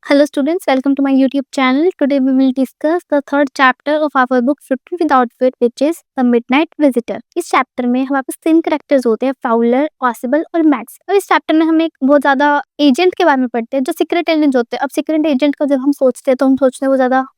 Hello students, welcome to my YouTube channel. Today we will discuss the third chapter of our book 50 Without Fear, which is The Midnight Visitor. इस chapter में हमारे पास 3 characters होते हैं, Fowler, possible और max. और इस chapter में हम एक बहुत ज्यादा एजेंट के बारे में पढ़ते हैं जो सीक्रेट एजेंट होते हैं। अब सीक्रेट एजेंट का जब हम सोचते हैं तो हम सोचते हैं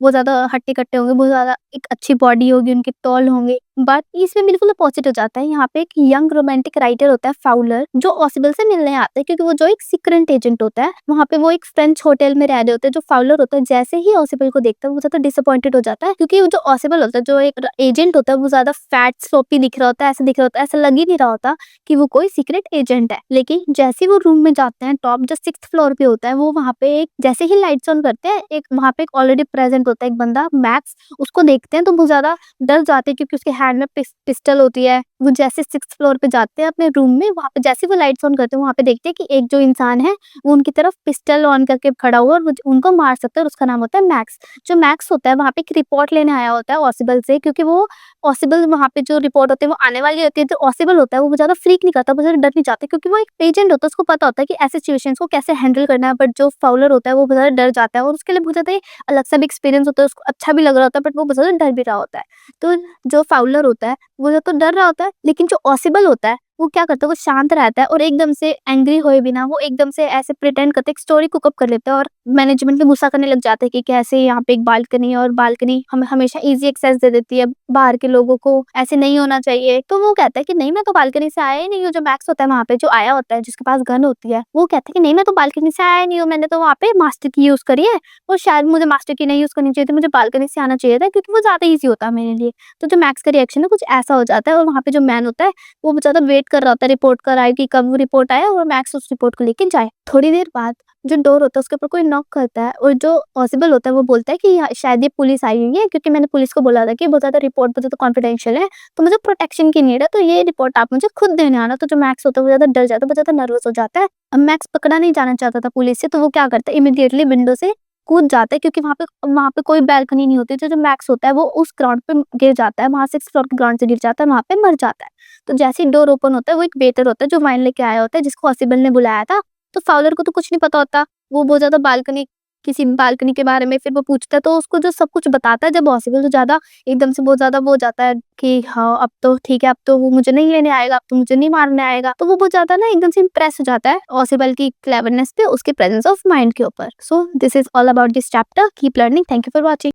वो ज्यादा हट्टे कट्टे होंगे, बहुत ज्यादा एक अच्छी बॉडी होगी, उनके टॉल होंगे। बट इसमें बिल्कुल अपोजिट हो जाता है। यहाँ पे एक यंग रोमांटिक राइटर होता है फाउलर, जो ऑसिबल से मिलने आता है क्योंकि वो जो एक सीक्रेट एजेंट होता है। वहाँ पे वो एक फ्रेंच होटल में रह रहे होते हैं। जो फाउलर होता है जैसे ही ऑसिबल को देखता है वो ज्यादा डिसअपॉइंटेड हो जाता है क्योंकि वो जो ऑसिबल होता है, जो एक एजेंट होता है, वो ज्यादा फैट स्लोपी दिख रहा होता है, ऐसे दिख रहा होता है, ऐसा लग ही नहीं रहा होता कि वो कोई सीक्रेट एजेंट है। लेकिन जैसे ही वो रूम में जाते हैं, टॉप जो 6th फ्लोर पे होता है, वो वहाँ पे एक जैसे ही लाइट्स ऑन करते हैं, एक वहाँ पे एक ऑलरेडी प्रेजेंट होता है एक बंदा मैक्स। उसको देखते हैं तो बहुत ज्यादा डर जाते हैं क्योंकि उसके हैंड में पिस्टल होती है। वो जैसे 6th फ्लोर पे जाते हैं अपने रूम में, वहाँ पे जैसे वो लाइट्स ऑन करते हैं, वहाँ पे देखते हैं कि एक जो इंसान है वो उनकी तरफ पिस्टल ऑन करके खड़ा हुआ और वो उनको मार सकता है, और उसका नाम होता है मैक्स। जो मैक्स होता है वहाँ पे एक रिपोर्ट लेने आया होता है ऑसिबल से, क्योंकि वो ऑसिबल वहाँ पे जो रिपोर्ट होती है वो आने वाली होती है। जो ऑसिबल होता है वो ज्यादा फ्रीक नहीं करता, वो ज्यादा डर नहीं जाता क्योंकि वो एक एजेंट होता है, उसको पता होता है कि ऐसे सिचुएशंस को कैसे हैंडल करना है। बट जो फाउलर होता है वो बहुत ज्यादा डर जाता है और उसके लिए बहुत ज्यादा अलग सा भी एक्सपीरियंस होता है। उसको अच्छा भी लग रहा होता है बट वो बहुत ज्यादा डर भी रहा होता है। तो जो फाउलर होता है वो तो डर रहा होता है, लेकिन जो पॉसिबल होता है वो क्या करता है, वो शांत रहता है और एकदम से एंग्री होए बिना वो एकदम से ऐसे प्रिटेंड करते, एक स्टोरी कुक अप कर लेता है और मैनेजमेंट पे गुस्सा करने लग जाते हैं कि कैसे यहाँ पे एक बालकनी है और बालकनी हमें हमेशा इजी एक्सेस दे देती है बाहर के लोगों को, ऐसे नहीं होना चाहिए। तो वो कहता है कि नहीं, मैं तो बालकनी से आया ही नहीं हूँ। जो मैक्स होता है वहाँ पे जो आया होता है, जिसके पास गन होती है, वो कहता है कि नहीं, मैं तो बालकनी से आया नहीं हूँ, मैंने तो वहाँ पे मास्टर की यूज करी है और शायद मुझे मास्टर की नहीं यूज करनी चाहिए थी, मुझे बालकनी से आना चाहिए था क्योंकि वो ज्यादा ईजी होता है मेरे लिए। तो जो मैक्स का रिएक्शन है कुछ ऐसा हो जाता है और वहाँ पे जो मैन होता है वो ज्यादा वेट कर रहा होता है रिपोर्ट कर आए कि कब वो रिपोर्ट आया और मैक्स उस रिपोर्ट को लेके जाए। थोड़ी देर बाद जो डोर होता है उसके ऊपर कोई नॉक करता है और जो पॉसिबल होता है वो बोलता है कि शायद ये पुलिस आई हुई है, क्योंकि मैंने पुलिस को बोला था कि बहुत ज्यादा रिपोर्ट बहुत ज्यादा कॉन्फिडेंशियल है, तो मुझे प्रोटेक्शन की नीड है, तो ये रिपोर्ट आप मुझे खुद देने आना। तो जो मैक्स होता है वो ज्यादा डर जाता है, बहुत ज्यादा नर्वस हो जाता है। अब मैक्स पकड़ा नहीं जाना चाहता था पुलिस से, तो वो क्या करता है, इमीडिएटली विंडो से कूद जाता है क्योंकि वहाँ पे कोई बैल्कनी नहीं होती। तो जो मैक्स होता है वो उस ग्राउंड पे गिर जाता है, वहां 6th फ्लोर के ग्राउंड से गिर जाता है, वहाँ पे मर जाता है। तो जैसे ही डोर ओपन होता है वो एक वेटर होता है जो वाइन लेके आया होता है, जिसको हॉसिबल ने बुलाया था। तो फाउलर को तो कुछ नहीं पता होता, वो बहुत ज्यादा किसी बालकनी के बारे में फिर वो पूछता है तो उसको जो सब कुछ बताता है। जब पॉसिबल तो ज्यादा एकदम से बहुत ज्यादा वो हो जाता है कि हाँ अब तो ठीक है, अब तो वो मुझे नहीं लेने आएगा, अब तो मुझे नहीं मारने आएगा। तो वो बहुत ज्यादा ना एकदम से इम्प्रेस हो जाता है पॉसिबल की क्लेवरनेस पे, उसके प्रेजेंस ऑफ माइंड के ऊपर। So this is all about this chapter. Keep learning. Thank you for watching.